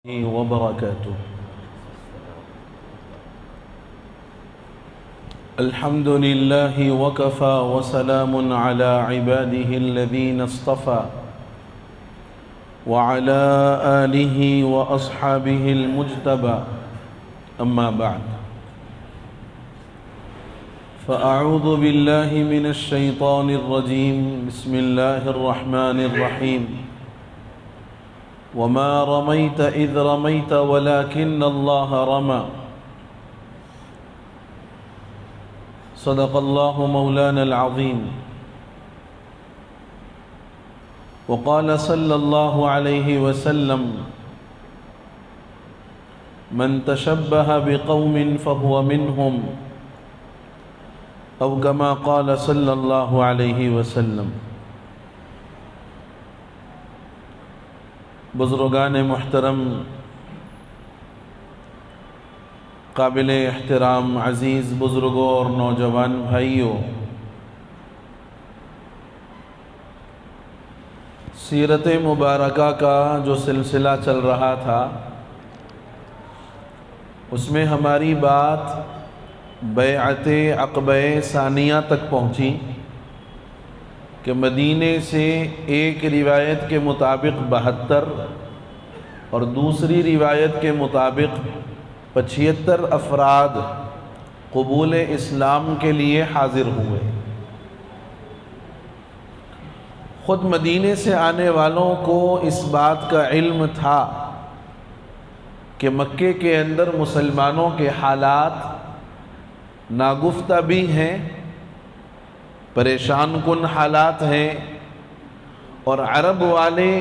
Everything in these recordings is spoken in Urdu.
وبركاته. الحمد لله وكفى وسلام على عباده الذين اصطفى وعلى آله وأصحابه المجتبى. أما بعد، فأعوذ بالله من الشيطان الرجيم. بسم الله الرحمن الرحيم. وما رميت إذ رميت ولكن الله رمى. صدق الله مولانا العظيم. وقال صلى الله عليه وسلم: من تشبه بقوم فهو منهم، أو كما قال صلى الله عليه وسلم. بزرگان محترم، قابل احترام عزیز بزرگوں اور نوجوان بھائیوں، سیرت مبارکہ کا جو سلسلہ چل رہا تھا، اس میں ہماری بات بیعت عقبہ ثانیہ تک پہنچی کہ مدینے سے ایک روایت کے مطابق 72 اور دوسری روایت کے مطابق 75 افراد قبول اسلام کے لیے حاضر ہوئے. خود مدینے سے آنے والوں کو اس بات کا علم تھا کہ مکے کے اندر مسلمانوں کے حالات ناگفتہ بھی ہیں، پریشان کن حالات ہیں، اور عرب والے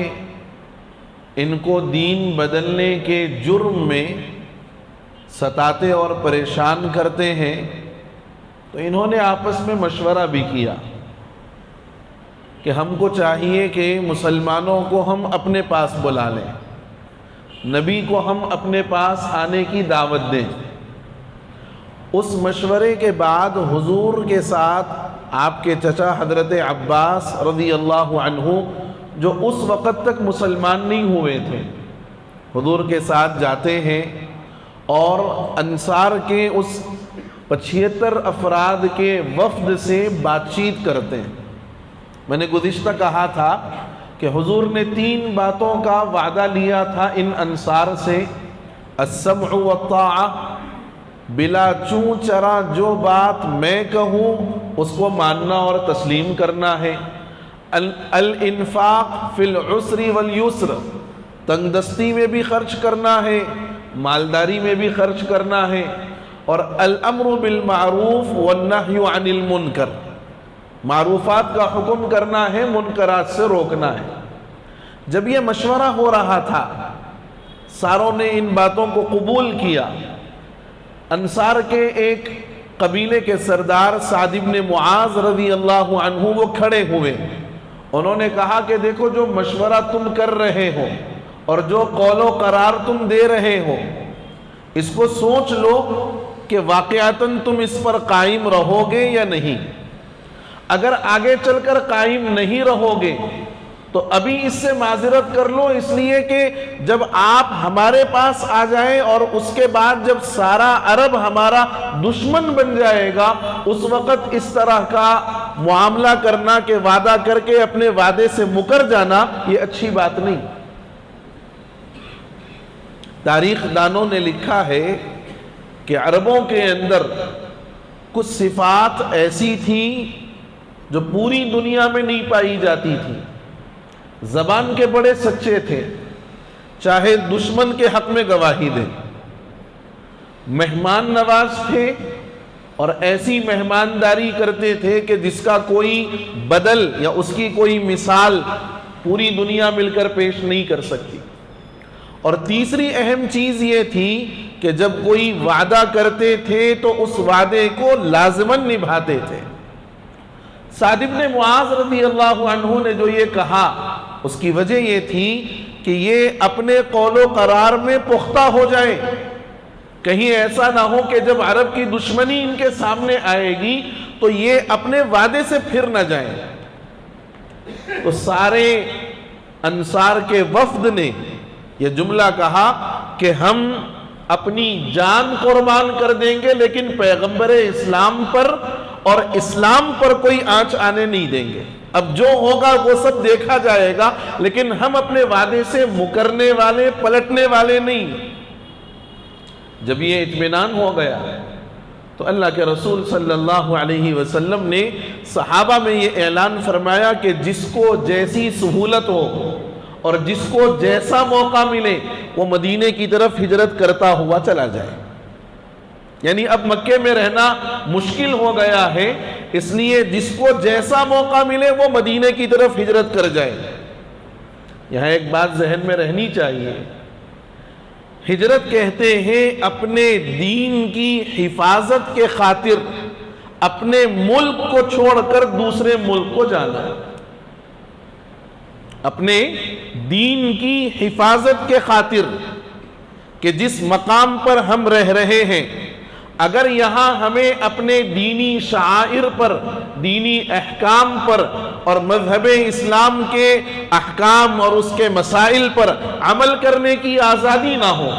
ان کو دین بدلنے کے جرم میں ستاتے اور پریشان کرتے ہیں. تو انہوں نے آپس میں مشورہ بھی کیا کہ ہم کو چاہیے کہ مسلمانوں کو ہم اپنے پاس بلا لیں، نبی کو ہم اپنے پاس آنے کی دعوت دیں. اس مشورے کے بعد حضور کے ساتھ آپ کے چچا حضرت عباس رضی اللہ عنہ، جو اس وقت تک مسلمان نہیں ہوئے تھے، حضور کے ساتھ جاتے ہیں اور انصار کے اس 75 افراد کے وفد سے بات چیت کرتے ہیں. میں نے گزشتہ کہا تھا کہ حضور نے 3 باتوں کا وعدہ لیا تھا ان انصار سے: السمع والطاعہ، بلا چوں چرا جو بات میں کہوں اس کو ماننا اور تسلیم کرنا ہے. الانفاق فی العسر والیسر، تنگ دستی میں بھی خرچ کرنا ہے، مالداری میں بھی خرچ کرنا ہے. اور الامر بالمعروف والنہی عن المنکر، معروفات کا حکم کرنا ہے، منکرات سے روکنا ہے. جب یہ مشورہ ہو رہا تھا، ساروں نے ان باتوں کو قبول کیا. انصار کے ایک قبیلے کے سردار سعد بن معاذ رضی اللہ عنہ وہ کھڑے ہوئے. انہوں نے کہا کہ دیکھو، جو مشورہ تم کر رہے ہو اور جو قول و قرار تم دے رہے ہو، اس کو سوچ لو کہ واقعتاً تم اس پر قائم رہو گے یا نہیں. اگر آگے چل کر قائم نہیں رہو گے تو ابھی اس سے معذرت کر لو، اس لیے کہ جب آپ ہمارے پاس آ جائیں اور اس کے بعد جب سارا عرب ہمارا دشمن بن جائے گا، اس وقت اس طرح کا معاملہ کرنا کہ وعدہ کر کے اپنے وعدے سے مکر جانا، یہ اچھی بات نہیں. تاریخ دانوں نے لکھا ہے کہ عربوں کے اندر کچھ صفات ایسی تھیں جو پوری دنیا میں نہیں پائی جاتی تھی. زبان کے بڑے سچے تھے، چاہے دشمن کے حق میں گواہی دیں. مہمان نواز تھے اور ایسی مہمانداری کرتے تھے کہ جس کا کوئی بدل یا اس کی کوئی مثال پوری دنیا مل کر پیش نہیں کر سکتی. اور تیسری اہم چیز یہ تھی کہ جب کوئی وعدہ کرتے تھے تو اس وعدے کو لازماً نبھاتے تھے. سعد بن معاذ رضی اللہ عنہ نے جو یہ کہا، اس کی وجہ یہ تھی کہ یہ اپنے قول و قرار میں پختہ ہو جائیں. کہیں ایسا نہ ہو کہ جب عرب کی دشمنی ان کے سامنے آئے گی تو یہ اپنے وعدے سے پھر نہ جائیں. تو سارے انصار کے وفد نے یہ جملہ کہا کہ ہم اپنی جان قربان کر دیں گے لیکن پیغمبر اسلام پر اور اسلام پر کوئی آنچ آنے نہیں دیں گے. اب جو ہوگا وہ سب دیکھا جائے گا، لیکن ہم اپنے وعدے سے مکرنے والے، پلٹنے والے نہیں. جب یہ اطمینان ہو گیا تو اللہ کے رسول صلی اللہ علیہ وسلم نے صحابہ میں یہ اعلان فرمایا کہ جس کو جیسی سہولت ہو اور جس کو جیسا موقع ملے وہ مدینے کی طرف ہجرت کرتا ہوا چلا جائے. یعنی اب مکے میں رہنا مشکل ہو گیا ہے، اس لیے جس کو جیسا موقع ملے وہ مدینے کی طرف ہجرت کر جائے. یہاں ایک بات ذہن میں رہنی چاہیے، ہجرت کہتے ہیں اپنے دین کی حفاظت کے خاطر اپنے ملک کو چھوڑ کر دوسرے ملک کو جانا. اپنے دین کی حفاظت کے خاطر کہ جس مقام پر ہم رہ رہے ہیں، اگر یہاں ہمیں اپنے دینی شعائر پر، دینی احکام پر اور مذہب اسلام کے احکام اور اس کے مسائل پر عمل کرنے کی آزادی نہ ہو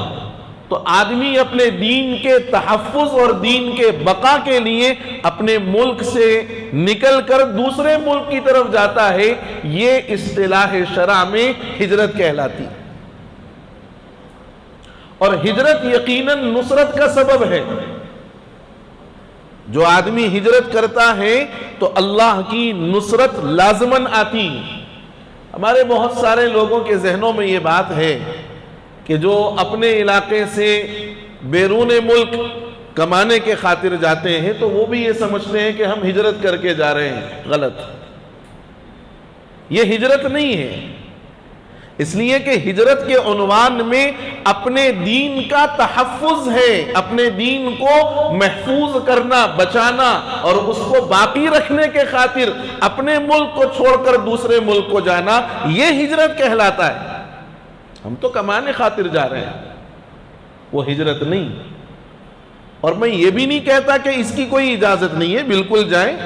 تو آدمی اپنے دین کے تحفظ اور دین کے بقا کے لیے اپنے ملک سے نکل کر دوسرے ملک کی طرف جاتا ہے. یہ اصطلاح شرع میں ہجرت کہلاتی. اور ہجرت یقیناً نصرت کا سبب ہے. جو آدمی ہجرت کرتا ہے تو اللہ کی نصرت لازماً آتی. ہمارے بہت سارے لوگوں کے ذہنوں میں یہ بات ہے کہ جو اپنے علاقے سے بیرون ملک کمانے کے خاطر جاتے ہیں تو وہ بھی یہ سمجھتے ہیں کہ ہم ہجرت کر کے جا رہے ہیں. غلط. یہ ہجرت نہیں ہے، اس لیے کہ ہجرت کے عنوان میں اپنے دین کا تحفظ ہے، اپنے دین کو محفوظ کرنا، بچانا اور اس کو باقی رکھنے کے خاطر اپنے ملک کو چھوڑ کر دوسرے ملک کو جانا، یہ ہجرت کہلاتا ہے. ہم تو کمانے خاطر جا رہے ہیں، وہ ہجرت نہیں. اور میں یہ بھی نہیں کہتا کہ اس کی کوئی اجازت نہیں ہے، بالکل جائیں،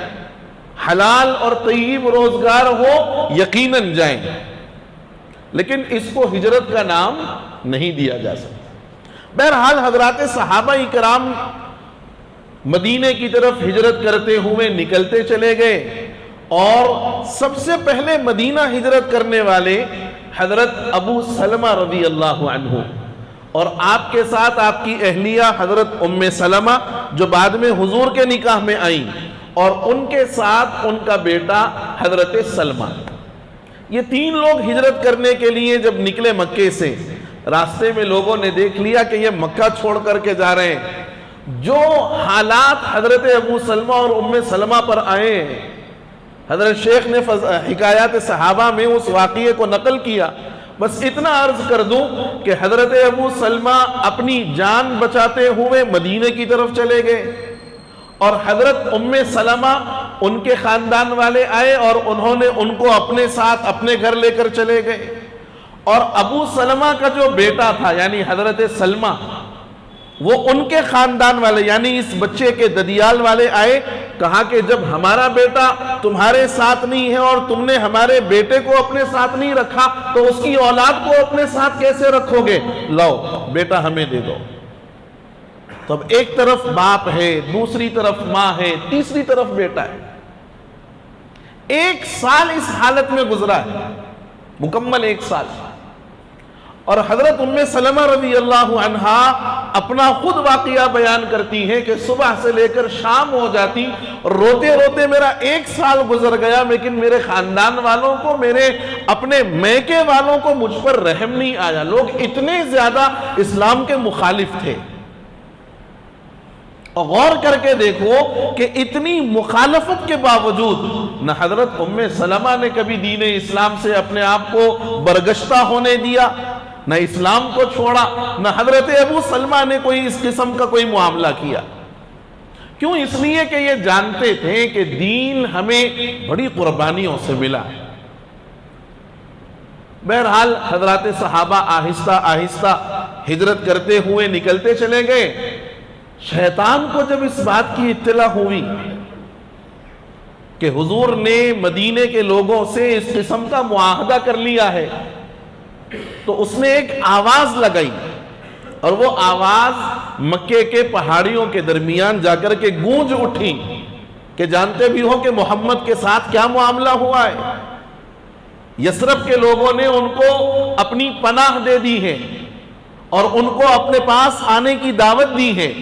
حلال اور طیب روزگار ہو یقیناً جائیں، لیکن اس کو ہجرت کا نام نہیں دیا جا سکتا. بہرحال حضرات صحابہ اکرام مدینے کی طرف ہجرت کرتے ہوئے نکلتے چلے گئے، اور سب سے پہلے مدینہ ہجرت کرنے والے حضرت ابو سلمہ رضی اللہ عنہ، اور آپ کے ساتھ آپ کی اہلیہ حضرت ام سلمہ جو بعد میں حضور کے نکاح میں آئیں، اور ان کے ساتھ ان کا بیٹا حضرت سلمہ. یہ تین لوگ ہجرت کرنے کے لیے جب نکلے مکے سے، راستے میں لوگوں نے دیکھ لیا کہ یہ مکہ چھوڑ کر کے جا رہے ہیں. جو حالات حضرت ابو سلمہ اور ام سلمہ پر آئے ہیں، حضرت شیخ نے حکایات صحابہ میں اس واقعے کو نقل کیا. بس اتنا عرض کر دوں کہ حضرت ابو سلمہ اپنی جان بچاتے ہوئے مدینے کی طرف چلے گئے، اور حضرت ام سلمہ ان کے خاندان والے آئے اور انہوں نے ان کو اپنے ساتھ اپنے گھر لے کر چلے گئے. اور ابو سلمہ کا جو بیٹا تھا یعنی حضرت سلمہ، وہ ان کے خاندان والے یعنی اس بچے کے ددیال والے آئے. کہا کہ جب ہمارا بیٹا تمہارے ساتھ نہیں ہے اور تم نے ہمارے بیٹے کو اپنے ساتھ نہیں رکھا تو اس کی اولاد کو اپنے ساتھ کیسے رکھو گے؟ لاؤ بیٹا ہمیں دے دو. تو اب ایک طرف باپ ہے، دوسری طرف ماں ہے، تیسری طرف بیٹا ہے. 1 سال اس حالت میں گزرا ہے، مکمل 1 سال. اور حضرت ام سلمہ رضی اللہ عنہا اپنا خود واقعہ بیان کرتی ہیں کہ صبح سے لے کر شام ہو جاتی، روتے روتے میرا 1 سال گزر گیا، لیکن میرے خاندان والوں کو، میرے اپنے میکے والوں کو مجھ پر رحم نہیں آیا. لوگ اتنے زیادہ اسلام کے مخالف تھے. اور غور کر کے دیکھو کہ اتنی مخالفت کے باوجود نہ حضرت ام سلمہ نے کبھی دین اسلام سے اپنے آپ کو برگشتہ ہونے دیا، نہ اسلام کو چھوڑا، نہ حضرت ابو سلمہ نے کوئی اس قسم کا کوئی معاملہ کیا. کیوں؟ اس لیے کہ یہ جانتے تھے کہ دین ہمیں بڑی قربانیوں سے ملا ہے. بہرحال حضرات صحابہ آہستہ آہستہ ہجرت کرتے ہوئے نکلتے چلے گئے. شیطان کو جب اس بات کی اطلاع ہوئی کہ حضور نے مدینے کے لوگوں سے اس قسم کا معاہدہ کر لیا ہے تو اس نے ایک آواز لگائی اور وہ آواز مکے کے پہاڑیوں کے درمیان جا کر کے گونج اٹھی کہ جانتے بھی ہو کہ محمد کے ساتھ کیا معاملہ ہوا ہے. یثرب کے لوگوں نے ان کو اپنی پناہ دے دی ہے اور ان کو اپنے پاس آنے کی دعوت دی ہے.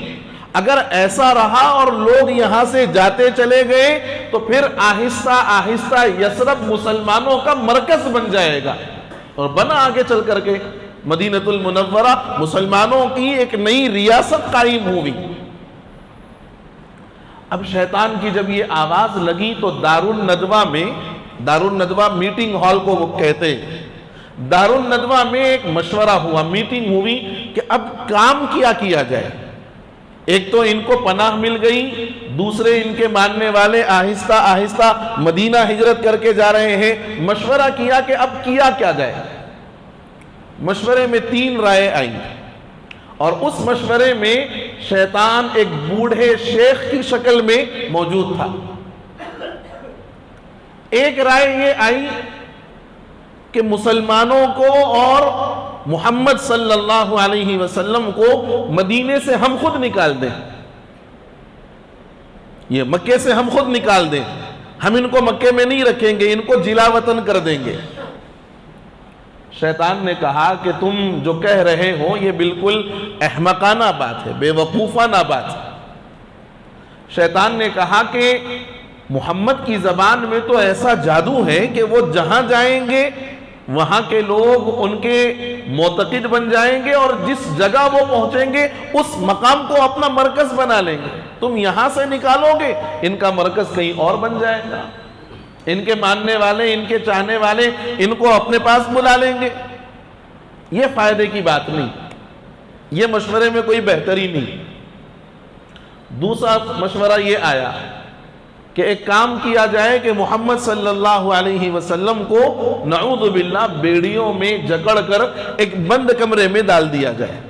اگر ایسا رہا اور لوگ یہاں سے جاتے چلے گئے تو پھر آہستہ آہستہ یثرب مسلمانوں کا مرکز بن جائے گا، اور بنا آگے چل کر کے مدینۃ المنورہ مسلمانوں کی ایک نئی ریاست قائم ہوئی. اب شیطان کی جب یہ آواز لگی تو دارالندوہ میٹنگ ہال کو وہ کہتے، دارالندوہ میں ایک مشورہ ہوا، میٹنگ ہوئی کہ اب کام کیا جائے. ایک تو ان کو پناہ مل گئی، دوسرے ان کے ماننے والے آہستہ آہستہ مدینہ ہجرت کر کے جا رہے ہیں. مشورہ کیا کہ اب کیا جائے. مشورے میں 3 رائے آئیں، اور اس مشورے میں شیطان ایک بوڑھے شیخ کی شکل میں موجود تھا. ایک رائے یہ آئی کہ مسلمانوں کو اور محمد صلی اللہ علیہ وسلم کو مدینے سے ہم خود نکال دیں، یہ مکے سے ہم خود نکال دیں، ہم ان کو مکے میں نہیں رکھیں گے، ان کو جلا وطن کر دیں گے. شیطان نے کہا کہ تم جو کہہ رہے ہو یہ بالکل احمقانہ بات ہے، بے وقوفانہ بات ہے. شیطان نے کہا کہ محمد کی زبان میں تو ایسا جادو ہے کہ وہ جہاں جائیں گے وہاں کے لوگ ان کے معتقد بن جائیں گے، اور جس جگہ وہ پہنچیں گے اس مقام کو اپنا مرکز بنا لیں گے. تم یہاں سے نکالو گے، ان کا مرکز کہیں اور بن جائے گا، ان کے ماننے والے، ان کے چاہنے والے ان کو اپنے پاس بلا لیں گے. یہ فائدے کی بات نہیں، یہ مشورے میں کوئی بہتری نہیں. دوسرا مشورہ یہ آیا کہ ایک کام کیا جائے کہ محمد صلی اللہ علیہ وسلم کو نعوذ باللہ بیڑیوں میں جکڑ کر ایک بند کمرے میں ڈال دیا جائے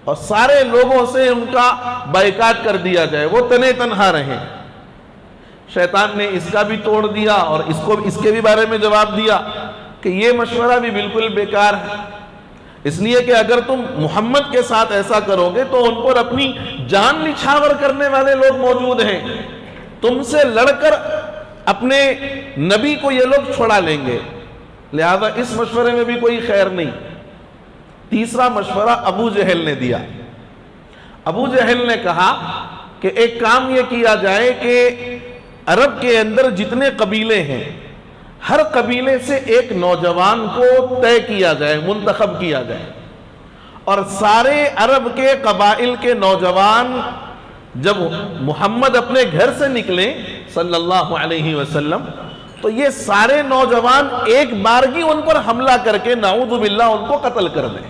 اور سارے لوگوں سے ان کا بائیکاٹ کر دیا جائے، وہ تنے تنہا رہیں. شیطان نے اس کا بھی توڑ دیا اور اس کے بھی بارے میں جواب دیا کہ یہ مشورہ بھی بالکل بیکار ہے، اس لیے کہ اگر تم محمد کے ساتھ ایسا کرو گے تو ان پر اپنی جان نچھاور کرنے والے لوگ موجود ہیں، تم سے لڑ کر اپنے نبی کو یہ لوگ چھڑا لیں گے، لہذا اس مشورے میں بھی کوئی خیر نہیں. تیسرا مشورہ ابو جہل نے دیا. ابو جہل نے کہا کہ ایک کام یہ کیا جائے کہ عرب کے اندر جتنے قبیلے ہیں ہر قبیلے سے ایک نوجوان کو طے کیا جائے، منتخب کیا جائے، اور سارے عرب کے قبائل کے نوجوان جب محمد اپنے گھر سے نکلیں صلی اللہ علیہ وسلم تو یہ سارے نوجوان ایک بارگی ان پر حملہ کر کے نعوذ باللہ ان کو قتل کر دیں.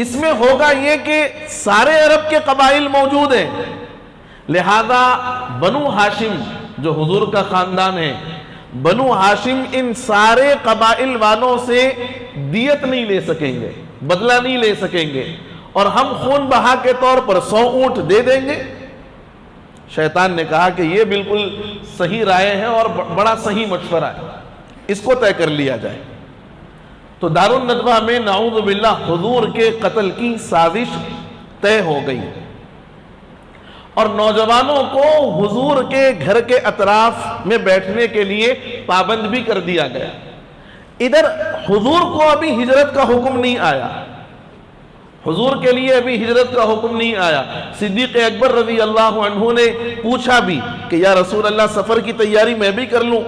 اس میں ہوگا یہ کہ سارے عرب کے قبائل موجود ہیں، لہذا بنو ہاشم جو حضور کا خاندان ہے، بنو ہاشم ان سارے قبائل والوں سے دیت نہیں لے سکیں گے، بدلہ نہیں لے سکیں گے، اور ہم خون بہا کے طور پر 100 اونٹ دے دیں گے. شیطان نے کہا کہ یہ بالکل صحیح رائے ہے اور بڑا صحیح مشورہ ہے، اس کو طے کر لیا جائے. تو دارالندوہ میں نعوذ باللہ حضور کے قتل کی سازش طے ہو گئی، اور نوجوانوں کو حضور کے گھر کے اطراف میں بیٹھنے کے لیے پابند بھی کر دیا گیا. ادھر حضور کو ابھی ہجرت کا حکم نہیں آیا، حضور کے لیے ابھی ہجرت کا حکم نہیں آیا. صدیق اکبر رضی اللہ عنہ نے پوچھا بھی کہ یا رسول اللہ سفر کی تیاری میں بھی کر لوں؟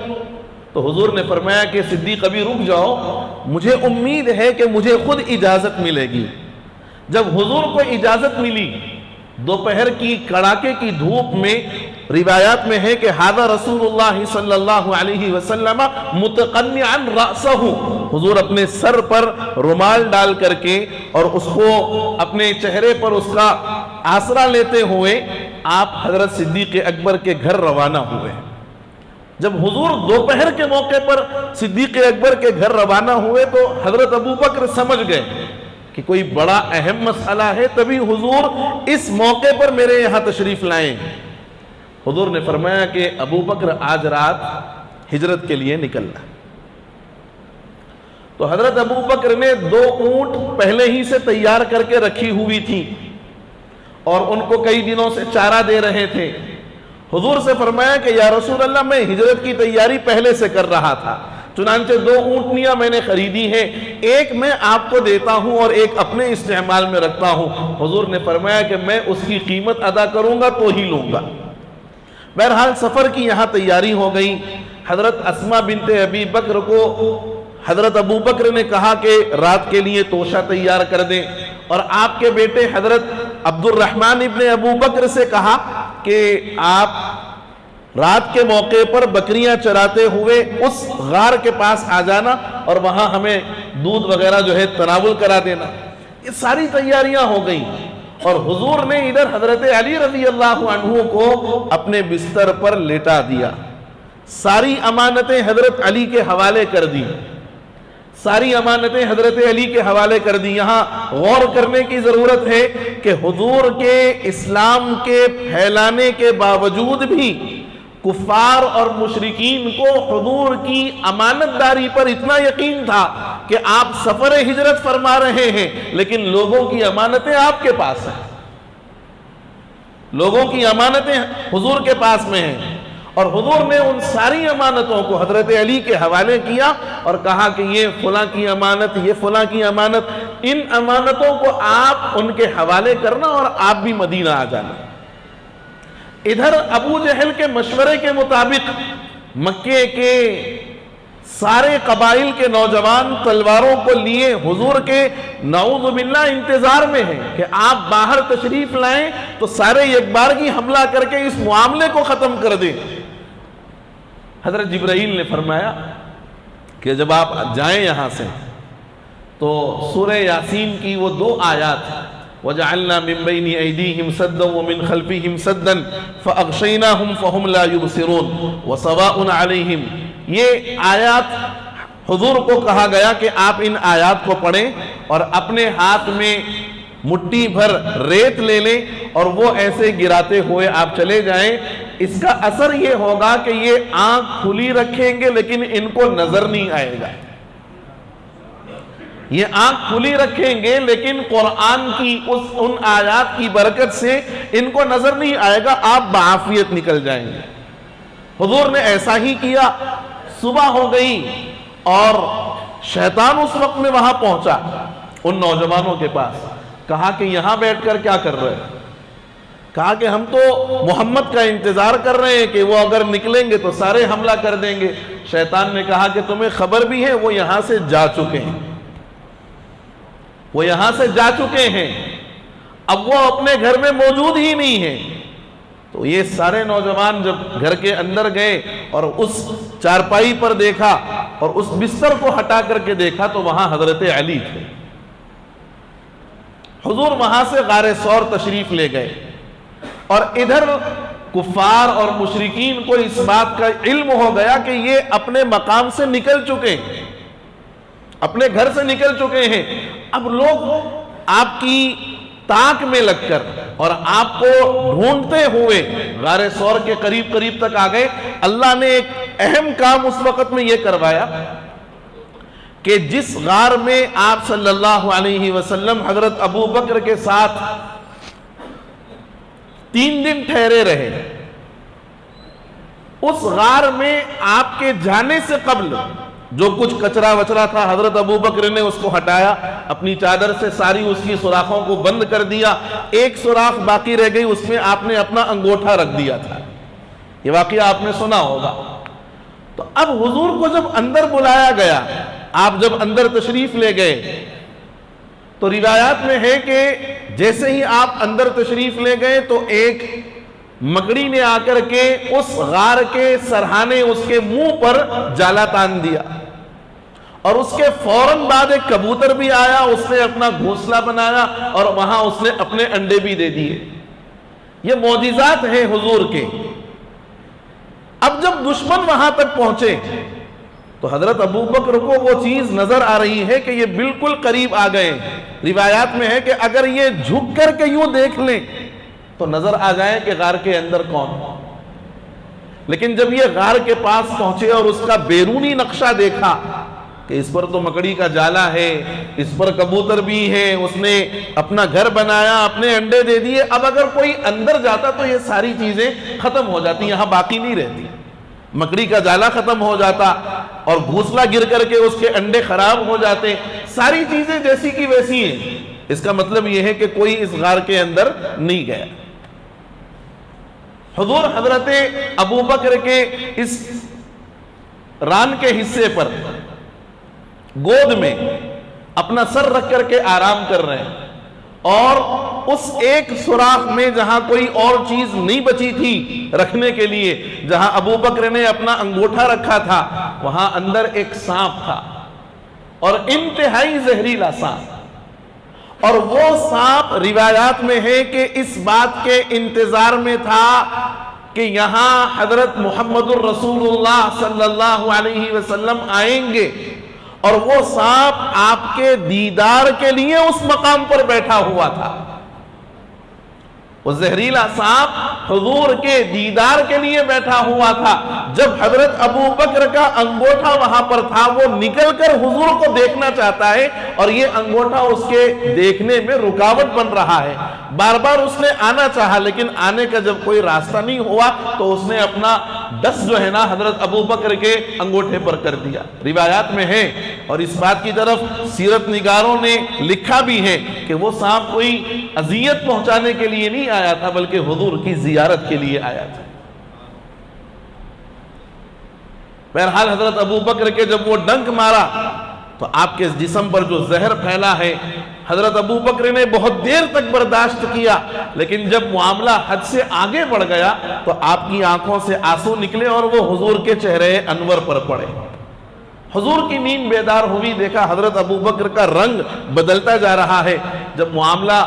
تو حضور نے فرمایا کہ صدیق ابھی رک جاؤ، مجھے امید ہے کہ مجھے خود اجازت ملے گی. جب حضور کو اجازت ملی دوپہر کی کڑاکے کی دھوپ میں، روایات میں ہے کہ ھذا رسول اللہ صلی اللہ علیہ وسلم متقنعا رأسہ، حضور اپنے سر پر رومال ڈال کر کے اور اس کو اپنے چہرے پر اس کا آسرا لیتے ہوئے آپ حضرت صدیق اکبر کے گھر روانہ ہوئے. جب حضور دوپہر کے موقع پر صدیق اکبر کے گھر روانہ ہوئے تو حضرت ابو بکر سمجھ گئے کہ کوئی بڑا اہم مسئلہ ہے، تبھی حضور اس موقع پر میرے یہاں تشریف لائیں. حضور نے فرمایا کہ ابو بکر آج رات ہجرت کے لیے نکلنا. تو تو حضرت ابو بکر نے 2 اونٹ پہلے ہی سے تیار کر کے رکھی ہوئی تھی اور ان کو کئی دنوں سے چارہ دے رہے تھے. حضور سے فرمایا کہ یا رسول اللہ میں ہجرت کی تیاری پہلے سے کر رہا تھا، چنانچہ 2 اونٹنیاں میں نے خریدی ہیں، ایک میں آپ کو دیتا ہوں اور ایک اپنے استعمال میں رکھتا ہوں. حضور نے فرمایا کہ میں اس کی قیمت ادا کروں گا تو ہی لوں گا. بہرحال سفر کی یہاں تیاری ہو گئی. حضرت اسماء بنت ابی بکر کو حضرت ابو بکر نے کہا کہ رات کے لیے توشہ تیار کر دیں، اور آپ کے بیٹے حضرت عبد الرحمن ابن ابو بکر سے کہا کہ آپ رات کے موقع پر بکریاں چراتے ہوئے اس غار کے پاس آ جانا اور وہاں ہمیں دودھ وغیرہ جو ہے تناول کرا دینا. یہ ساری تیاریاں ہو گئیں اور حضور نے ادھر حضرت علی رضی اللہ عنہ کو اپنے بستر پر لیٹا دیا. ساری امانتیں حضرت علی کے حوالے کر دی، ساری امانتیں حضرت علی کے حوالے کر دی. یہاں غور کرنے کی ضرورت ہے کہ حضور کے اسلام کے پھیلانے کے باوجود بھی کفار اور مشرکین کو حضور کی امانت داری پر اتنا یقین تھا کہ آپ سفر ہجرت فرما رہے ہیں لیکن لوگوں کی امانتیں آپ کے پاس ہیں، لوگوں کی امانتیں حضور کے پاس میں ہیں. اور حضور نے ان ساری امانتوں کو حضرت علی کے حوالے کیا اور کہا کہ یہ فلاں کی امانت، یہ فلاں کی امانت، ان امانتوں کو آپ ان کے حوالے کرنا اور آپ بھی مدینہ آ جانا. ادھر ابو جہل کے مشورے کے مطابق مکے کے سارے قبائل کے نوجوان تلواروں کو لیے حضور کے نعوذ باللہ انتظار میں ہیں کہ آپ باہر تشریف لائیں تو سارے یک بارگی حملہ کر کے اس معاملے کو ختم کر دیں. حضرت جبرائیل نے فرمایا کہ جب آپ جائیں یہاں سے تو سورہ یاسین کی وہ 2 آیات وَجَعَلْنَا مِن بَيْنِ أَيْدِيهِمْ سَدًّا وَمِنْ خَلْفِهِمْ سَدًّا فَأَغْشَيْنَاهُمْ فَهُمْ لَا يُبْصِرُونَ وَسَوَاءٌ عَلَيْهِمْ. یہ آیات حضور کو کہا گیا کہ آپ ان آیات کو پڑھیں اور اپنے ہاتھ میں مٹھی بھر ریت لے لیں اور وہ ایسے گراتے ہوئے آپ چلے جائیں. اس کا اثر یہ ہوگا کہ یہ آنکھ کھلی رکھیں گے لیکن ان کو نظر نہیں آئے گا. یہ آنکھ کھلی رکھیں گے لیکن قرآن کی ان آیات کی برکت سے ان کو نظر نہیں آئے گا، آپ بعافیت نکل جائیں گے. حضور نے ایسا ہی کیا. صبح ہو گئی اور شیطان اس وقت میں وہاں پہنچا ان نوجوانوں کے پاس. کہا کہ یہاں بیٹھ کر کیا کر رہے ہیں؟ کہا کہ ہم تو محمد کا انتظار کر رہے ہیں کہ وہ اگر نکلیں گے تو سارے حملہ کر دیں گے. شیطان نے کہا کہ تمہیں خبر بھی ہے وہ یہاں سے جا چکے ہیں، وہ یہاں سے جا چکے ہیں، اب وہ اپنے گھر میں موجود ہی نہیں ہیں. تو یہ سارے نوجوان جب گھر کے اندر گئے اور اس چارپائی پر دیکھا اور اس بستر کو ہٹا کر کے دیکھا تو وہاں حضرت علی تھے. حضور وہاں سے غار ثور تشریف لے گئے اور ادھر کفار اور مشرکین کو اس بات کا علم ہو گیا کہ یہ اپنے مقام سے نکل چکے ہیں، اپنے گھر سے نکل چکے ہیں. اب لوگ آپ کی تاک میں لگ کر اور آپ کو ڈھونڈتے ہوئے غار ثور کے قریب تک آ گئے. اللہ نے ایک اہم کام اس وقت میں یہ کروایا کہ جس غار میں آپ صلی اللہ علیہ وسلم حضرت ابو بکر کے ساتھ 3 دن ٹھہرے رہے، اس غار میں آپ کے جانے سے قبل جو کچھ کچرا وچرا تھا حضرت ابو بکر نے اس کو ہٹایا، اپنی چادر سے ساری اس کی سوراخوں کو بند کر دیا. ایک سوراخ باقی رہ گئی، اس میں آپ نے اپنا انگوٹھا رکھ دیا تھا. یہ واقعہ آپ نے سنا ہوگا. تو اب حضور کو جب اندر بلایا گیا، آپ جب اندر تشریف لے گئے تو روایات میں ہے کہ جیسے ہی آپ اندر تشریف لے گئے تو ایک مکڑی نے آ کر کے اس غار کے سرہانے اس کے منہ پر جالا تان دیا اور اس کے فوراً بعد ایک کبوتر بھی آیا، اس نے اپنا گھونسلہ بنایا اور وہاں اس نے اپنے انڈے بھی دے دیے. یہ معجزات ہیں حضور کے. اب جب دشمن وہاں تک پہنچے تو حضرت ابو بکر کو وہ چیز نظر آ رہی ہے کہ یہ بالکل قریب آ گئے. روایات میں ہے کہ اگر یہ جھک کر کے یوں دیکھ لیں تو نظر آ جائے کہ غار کے اندر کون. لیکن جب یہ غار کے پاس پہنچے اور اس کا بیرونی نقشہ دیکھا کہ اس پر تو مکڑی کا جالا ہے، اس پر کبوتر بھی ہے، اس نے اپنا گھر بنایا، اپنے انڈے دے دیے، اب اگر کوئی اندر جاتا تو یہ ساری چیزیں ختم ہو جاتی، یہاں باقی نہیں رہتی، مکڑی کا جالا ختم ہو جاتا اور گھونسلہ گر کر کے اس کے انڈے خراب ہو جاتے، ساری چیزیں جیسی کی ویسی ہیں۔ اس کا مطلب یہ ہے کہ کوئی اس غار کے اندر نہیں گیا۔ حضور حضرت ابو بکر کے اس ران کے حصے پر گود میں اپنا سر رکھ کر کے آرام کر رہے ہیں، اور اس ایک سوراخ میں جہاں کوئی اور چیز نہیں بچی تھی رکھنے کے لیے، جہاں ابو بکر نے اپنا انگوٹھا رکھا تھا، وہاں اندر ایک سانپ تھا، اور انتہائی زہریلا سانپ۔ اور وہ سانپ روایات میں ہے کہ اس بات کے انتظار میں تھا کہ یہاں حضرت محمد الرسول اللہ صلی اللہ علیہ وسلم آئیں گے، اور وہ سانپ آپ کے دیدار کے لیے اس مقام پر بیٹھا ہوا تھا۔ وہ زہریلا سانپ حضور کے دیدار کے لیے بیٹھا ہوا تھا۔ جب حضرت ابو بکر کا انگوٹھا وہاں پر تھا، وہ نکل کر حضور کو دیکھنا چاہتا ہے، اور یہ انگوٹھا اس کے دیکھنے میں رکاوٹ بن رہا ہے۔ بار بار اس نے آنا چاہا، لیکن آنے کا جب کوئی راستہ نہیں ہوا تو اس نے اپنا دست جو ہے نا حضرت ابو بکر کے انگوٹھے پر کر دیا۔ روایات میں ہے، اور اس بات کی طرف سیرت نگاروں نے لکھا بھی ہے کہ وہ سانپ کوئی اذیت پہنچانے کے لیے نہیں آیا تھا، بلکہ حضور کی زیارت کے لیے آیا تھا۔ بہرحال حضرت ابو بکر کے جب وہ ڈنک مارا تو آپ کے جسم پر جو زہر پھیلا ہے، حضرت ابو بکر نے بہت دیر تک برداشت کیا، لیکن جب معاملہ حد سے آگے بڑھ گیا تو آپ کی آنکھوں سے آنسو نکلے اور وہ حضور کے چہرے انور پر پڑے۔ حضور کی نیند بیدار ہوئی، دیکھا حضرت ابو بکر کا رنگ بدلتا جا رہا ہے۔ جب معاملہ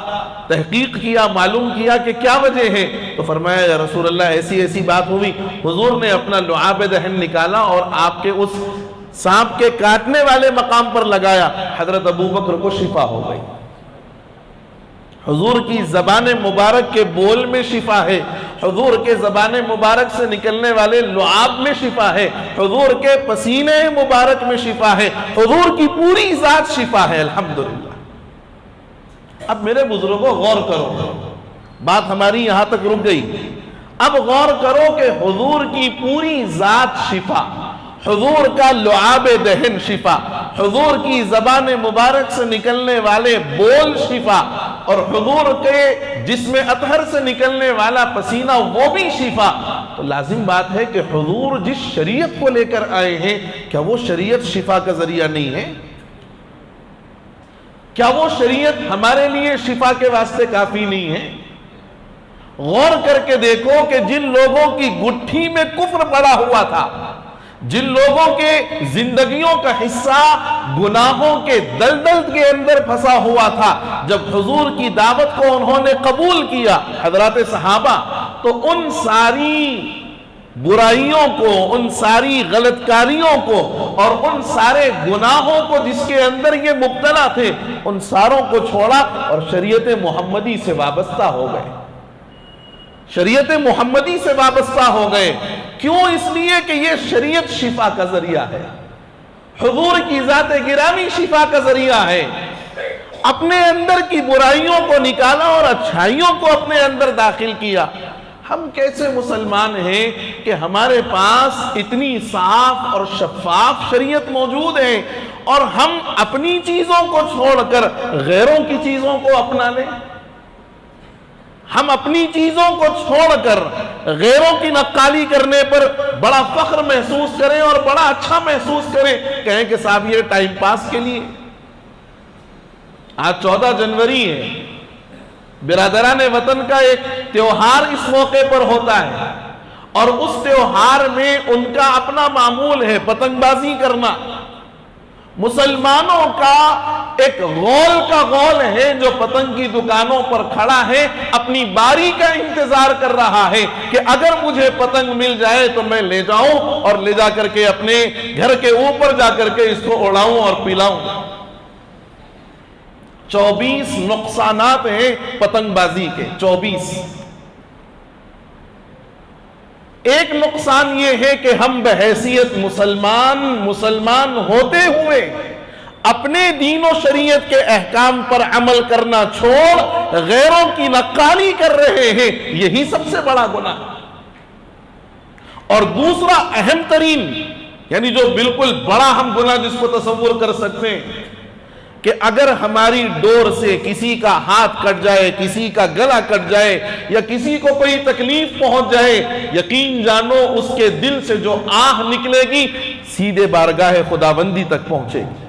تحقیق کیا، معلوم کیا کہ کیا وجہ ہے، تو فرمایا یا رسول اللہ ایسی ایسی بات ہوئی۔ حضور نے اپنا لعاب دہن نکالا اور آپ کے اس سانپ کے کاٹنے والے مقام پر لگایا، حضرت ابو بکر کو شفا ہو گئی۔ حضور کی زبان مبارک کے بول میں شفا ہے، حضور کے زبان مبارک سے نکلنے والے لعاب میں شفا ہے، حضور کے پسینے مبارک میں شفا ہے، حضور کی پوری ذات شفا ہے، الحمدللہ۔ اب میرے بزرگوں غور کرو، بات ہماری یہاں تک رک گئی، اب غور کرو کہ حضور کی پوری ذات شفا، حضور کا لعاب دہن شفا، حضور کی زبان مبارک سے نکلنے والے بول شفا، اور حضور کے جسم اطہر سے نکلنے والا پسینہ وہ بھی شفا، تو لازم بات ہے کہ حضور جس شریعت کو لے کر آئے ہیں، کیا وہ شریعت شفا کا ذریعہ نہیں ہے؟ کیا وہ شریعت ہمارے لیے شفا کے واسطے کافی نہیں ہے؟ غور کر کے دیکھو کہ جن لوگوں کی گٹھی میں کفر پڑا ہوا تھا، جن لوگوں کے زندگیوں کا حصہ گناہوں کے دلدل کے اندر پھنسا ہوا تھا، جب حضور کی دعوت کو انہوں نے قبول کیا حضرات صحابہ، تو ان ساری برائیوں کو، ان ساری غلط کاریوں کو اور ان سارے گناہوں کو جس کے اندر یہ مبتلا تھے، ان ساروں کو چھوڑا اور شریعت محمدی سے وابستہ ہو گئے، شریعت محمدی سے وابستہ ہو گئے۔ کیوں؟ اس لیے کہ یہ شریعت شفا کا ذریعہ ہے، حضور کی ذات گرامی شفا کا ذریعہ ہے۔ اپنے اندر کی برائیوں کو نکالا اور اچھائیوں کو اپنے اندر داخل کیا۔ ہم کیسے مسلمان ہیں کہ ہمارے پاس اتنی صاف اور شفاف شریعت موجود ہے، اور ہم اپنی چیزوں کو چھوڑ کر غیروں کی چیزوں کو اپنا لیں؟ ہم اپنی چیزوں کو چھوڑ کر غیروں کی نقالی کرنے پر بڑا فخر محسوس کریں اور بڑا اچھا محسوس کریں، کہیں کہ صاحب یہ ٹائم پاس کے لیے۔ آج 14 جنوری ہے، برادران وطن کا ایک تیوہار اس موقع پر ہوتا ہے، اور اس تیوہار میں ان کا اپنا معمول ہے پتنگ بازی کرنا۔ مسلمانوں کا ایک غول کا غول ہے جو پتنگ کی دکانوں پر کھڑا ہے، اپنی باری کا انتظار کر رہا ہے کہ اگر مجھے پتنگ مل جائے تو میں لے جاؤں اور لے جا کر کے اپنے گھر کے اوپر جا کر کے اس کو اڑاؤں اور پلاؤں۔ 24 نقصانات ہیں پتنگ بازی کے، 24۔ ایک نقصان یہ ہے کہ ہم بحیثیت مسلمان ہوتے ہوئے اپنے دین و شریعت کے احکام پر عمل کرنا چھوڑ غیروں کی نقالی کر رہے ہیں، یہی سب سے بڑا گناہ۔ اور دوسرا اہم ترین، یعنی جو بالکل بڑا ہم گناہ جس کو تصور کر سکتے ہیں، کہ اگر ہماری ڈور سے کسی کا ہاتھ کٹ جائے، کسی کا گلا کٹ جائے، یا کسی کو کوئی تکلیف پہنچ جائے، یقین جانو اس کے دل سے جو آہ نکلے گی سیدھے بارگاہ خداوندی تک پہنچے گی۔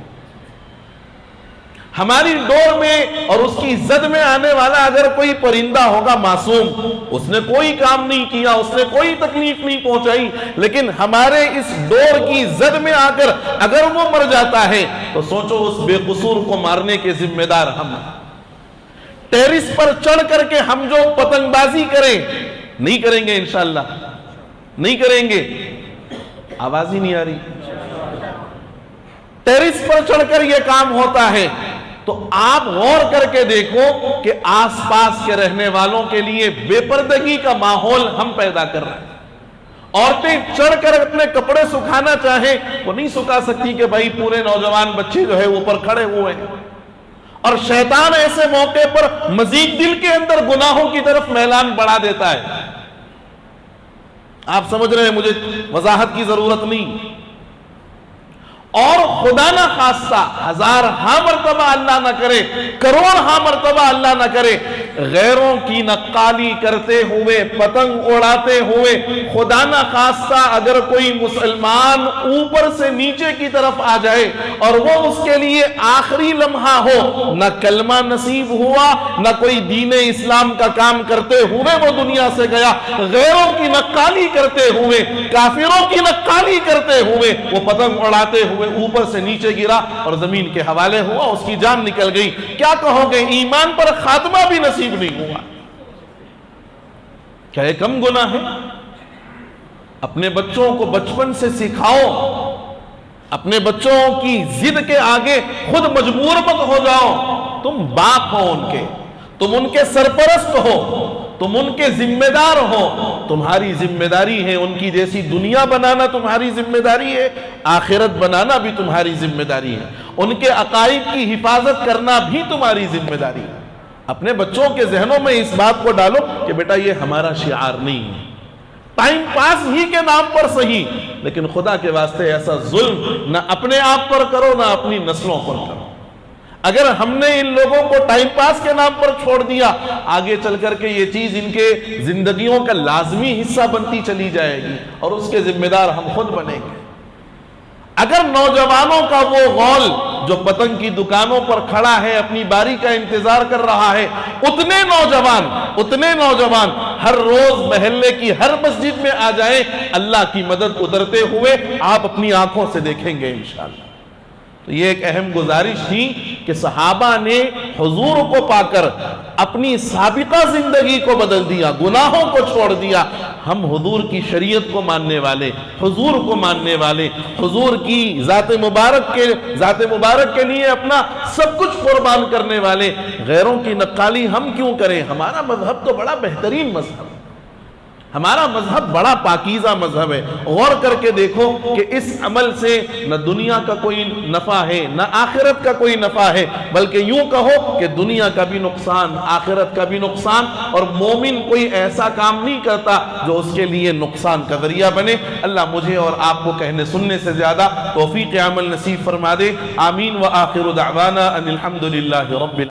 ہماری ڈور میں اور اس کی زد میں آنے والا اگر کوئی پرندہ ہوگا معصوم، اس نے کوئی کام نہیں کیا، اس نے کوئی تکلیف نہیں پہنچائی، لیکن ہمارے اس ڈور کی زد میں آ کر اگر وہ مر جاتا ہے تو سوچو اس بے قصور کو مارنے کے ذمہ دار ہم ہیں۔ ٹیرس پر چڑھ کر کے ہم جو پتنگ بازی کریں، نہیں کریں گے انشاءاللہ، نہیں کریں گے، آواز ہی نہیں آ رہی، ٹیرس پر چڑھ کر یہ کام ہوتا ہے، تو آپ غور کر کے دیکھو کہ آس پاس کے رہنے والوں کے لیے بے پردگی کا ماحول ہم پیدا کر رہے ہیں۔ عورتیں چڑھ کر اپنے کپڑے سکھانا چاہیں وہ نہیں سکھا سکتی کہ بھائی پورے نوجوان بچے جو ہے اوپر کھڑے ہوئے ہیں، اور شیطان ایسے موقع پر مزید دل کے اندر گناہوں کی طرف میلان بڑھا دیتا ہے۔ آپ سمجھ رہے ہیں، مجھے وضاحت کی ضرورت نہیں۔ اور خدا نہ خواستہ ہزار ہاں مرتبہ اللہ نہ کرے، کروڑ ہاں مرتبہ اللہ نہ کرے، غیروں کی نقالی کرتے ہوئے، پتنگ اڑاتے ہوئے، خدا نہ خواستہ اگر کوئی مسلمان اوپر سے نیچے کی طرف آ جائے اور وہ اس کے لیے آخری لمحہ ہو، نہ کلمہ نصیب ہوا، نہ کوئی دین اسلام کا کام کرتے ہوئے وہ دنیا سے گیا، غیروں کی نقالی کرتے ہوئے، کافروں کی نقالی کرتے ہوئے وہ پتنگ اڑاتے ہوئے اوپر سے نیچے گرا اور زمین کے حوالے ہوا، اس کی جان نکل گئی، کیا کہو گے؟ ایمان پر خاتمہ بھی نصیب نہیں ہوا۔ کیا یہ کم گناہ ہے؟ اپنے بچوں کو بچپن سے سکھاؤ، اپنے بچوں کی ضد کے آگے خود مجبور مت ہو جاؤ۔ تم باپ ہو ان کے، تم ان کے سرپرست ہو، تم ان کے ذمہ دار ہو، تمہاری ذمہ داری ہے ان کی جیسی دنیا بنانا، تمہاری ذمہ داری ہے آخرت بنانا بھی تمہاری ذمہ داری ہے، ان کے عقائد کی حفاظت کرنا بھی تمہاری ذمہ داری ہے۔ اپنے بچوں کے ذہنوں میں اس بات کو ڈالو کہ بیٹا یہ ہمارا شعار نہیں ہے، ٹائم پاس ہی کے نام پر صحیح، لیکن خدا کے واسطے ایسا ظلم نہ اپنے آپ پر کرو نہ اپنی نسلوں پر کرو۔ اگر ہم نے ان لوگوں کو ٹائم پاس کے نام پر چھوڑ دیا، آگے چل کر کے یہ چیز ان کے زندگیوں کا لازمی حصہ بنتی چلی جائے گی اور اس کے ذمہ دار ہم خود بنیں گے۔ اگر نوجوانوں کا وہ غول جو پتنگ کی دکانوں پر کھڑا ہے، اپنی باری کا انتظار کر رہا ہے، اتنے نوجوان ہر روز محلے کی ہر مسجد میں آ جائیں، اللہ کی مدد اترتے ہوئے آپ اپنی آنکھوں سے دیکھیں گے انشاءاللہ۔ تو یہ ایک اہم گزارش تھی کہ صحابہ نے حضور کو پا کر اپنی سابقہ زندگی کو بدل دیا، گناہوں کو چھوڑ دیا۔ ہم حضور کی شریعت کو ماننے والے، حضور کو ماننے والے، حضور کی ذات مبارک کے لیے اپنا سب کچھ قربان کرنے والے، غیروں کی نقالی ہم کیوں کریں؟ ہمارا مذہب تو بڑا بہترین مذہب ہے، ہمارا مذہب بڑا پاکیزہ مذہب ہے۔ غور کر کے دیکھو کہ اس عمل سے نہ دنیا کا کوئی نفع ہے نہ آخرت کا کوئی نفع ہے، بلکہ یوں کہو کہ دنیا کا بھی نقصان، آخرت کا بھی نقصان، اور مومن کوئی ایسا کام نہیں کرتا جو اس کے لیے نقصان کا ذریعہ بنے۔ اللہ مجھے اور آپ کو کہنے سننے سے زیادہ توفیق عمل نصیب فرما دے۔ آمین۔ وآخر دعوانا ان الحمدللہ رب